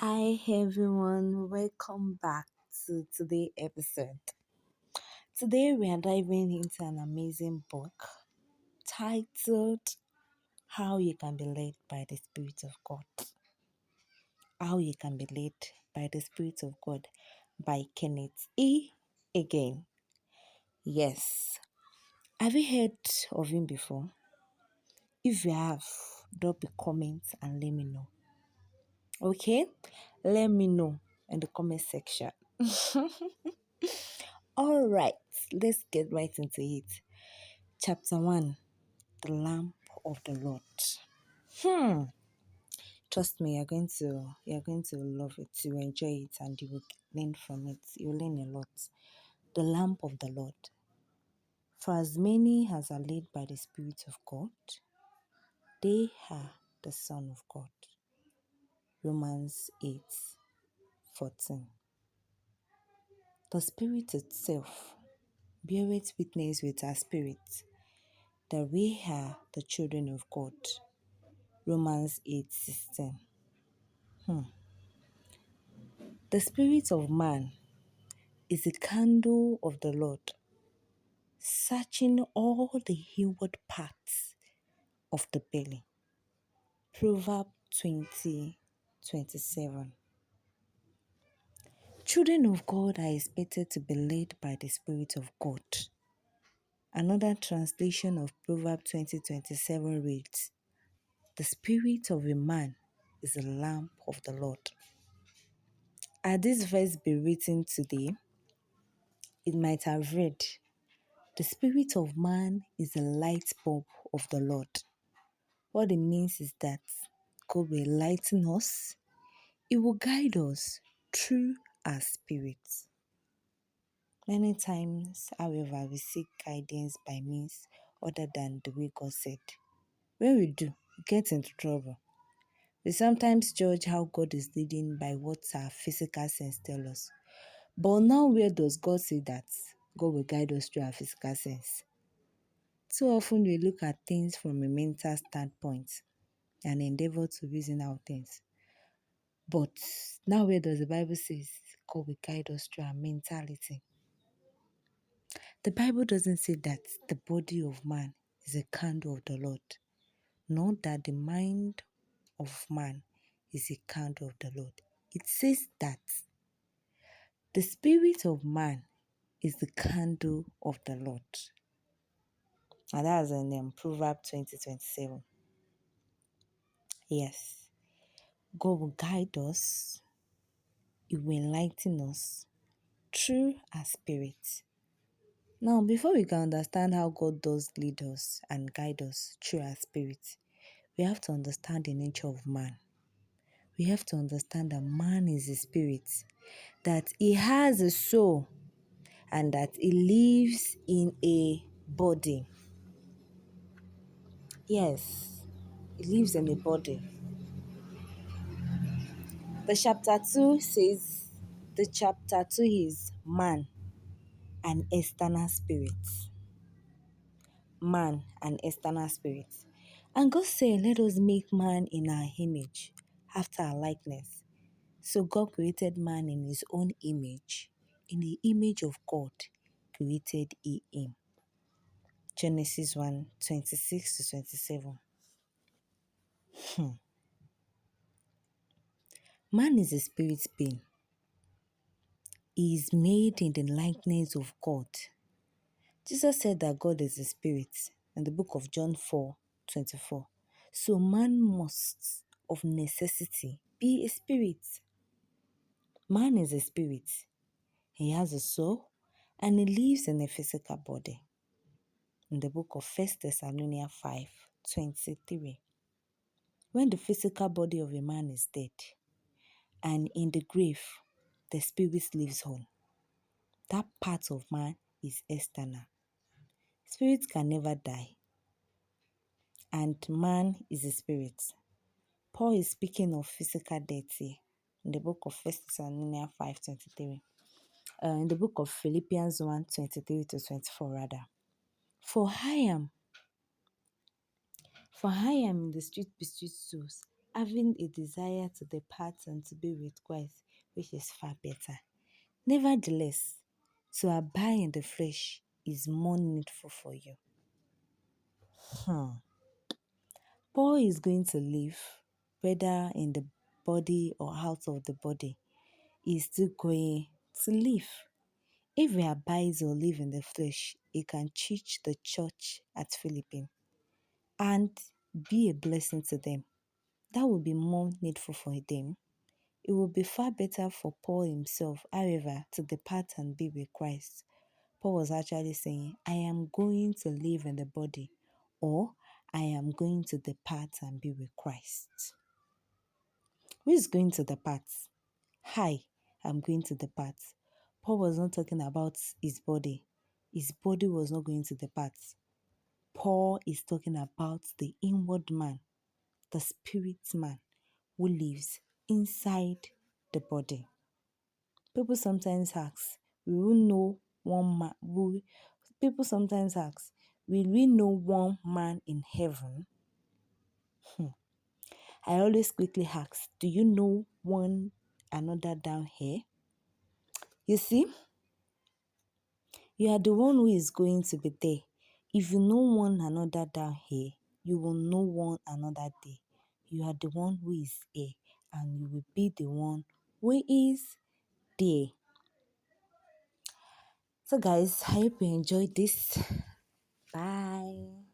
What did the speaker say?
Hi everyone, welcome back to today's episode. Today we are diving into an amazing book titled How You Can Be Led by the Spirit of God. How You Can Be Led by the Spirit of God by Kenneth E. Again. Yes. Have you heard of him before? If you have, drop a comment and let me know. Okay? Let me know in the comment section. All right, let's get right into it. Chapter 1, The Lamp of the Lord. Trust me, you're going to love it, you will enjoy it, and you will learn from it. You will learn a lot. The lamp of the Lord. For as many as are led by the Spirit of God, they are the Son of God. Romans 8:14. The Spirit itself beareth witness with our spirit that we are the children of God. Romans 8:16. The spirit of man is the candle of the Lord, searching all the inward parts of the belly. Proverbs 20:27. Children of God are expected to be led by the Spirit of God. Another translation of Proverbs 20:27 reads, "The spirit of a man is the lamp of the Lord." Had this verse been written today, it might have read, "The spirit of man is the light bulb of the Lord." What it means is that God will enlighten us, He will guide us through our spirit. Many times, however, we seek guidance by means other than the way God said. When we do, we get into trouble. We sometimes judge how God is leading by what our physical sense tells us. But now where does God say that God will guide us through our physical sense? Too often we look at things from a mental standpoint and endeavor to reason out things. But now where does the Bible say God will guide us through our mentality? The Bible doesn't say that the body of man is a candle of the Lord, nor that the mind of man is a candle of the Lord. It says that the spirit of man is the candle of the Lord. And that's in Proverbs 20:27. Yes, God will guide us, He will enlighten us through our spirit. Now, before we can understand how God does lead us and guide us through our spirit, we have to understand the nature of man. We have to understand that man is a spirit, that he has a soul, and that he lives in a body. Yes, he lives in a body. The chapter 2 is man and external spirits. Man and external spirits. And God said, "Let us make man in our image, after our likeness." So God created man in his own image. In the image of God created he him. Genesis 1:26-27. Man is a spirit being. He is made in the likeness of God. Jesus said that God is a spirit in the book of John 4:24. So man must, of necessity, be a spirit. Man is a spirit. He has a soul and he lives in a physical body. In the book of 1 Thessalonians 5:23. When the physical body of a man is dead and in the grave, the spirit lives on. That part of man is external. Spirit can never die. And man is a spirit. Paul is speaking of physical death here in the book of 1 Thessalonians 5:23. In the book of Philippians 1:23-24 rather. For I am in the street beseech souls having a desire to depart and to be with Christ, which is far better. Nevertheless, to abide in the flesh is more needful for you. Paul is going to live, whether in the body or out of the body. He's still going to live. If he abides or live in the flesh, he can teach the church at Philippines and be a blessing to them. That would be more needful for them. It would be far better for Paul himself, however, to depart and be with Christ. Paul was actually saying, I am going to live in the body, or I am going to depart and be with Christ. Who is going to depart? I am going to depart. Paul was not talking about his body. His body was not going to depart. Paul is talking about the inward man, the spirit man who lives inside the body. People sometimes ask, will we know one man? People sometimes ask, will we know one man in heaven? I always quickly ask, do you know one another down here? You see, you are the one who is going to be there. If you know one another down here, you will know one another there. You are the one who is here, and you will be the one who is there. So guys, I hope you enjoyed this. Bye.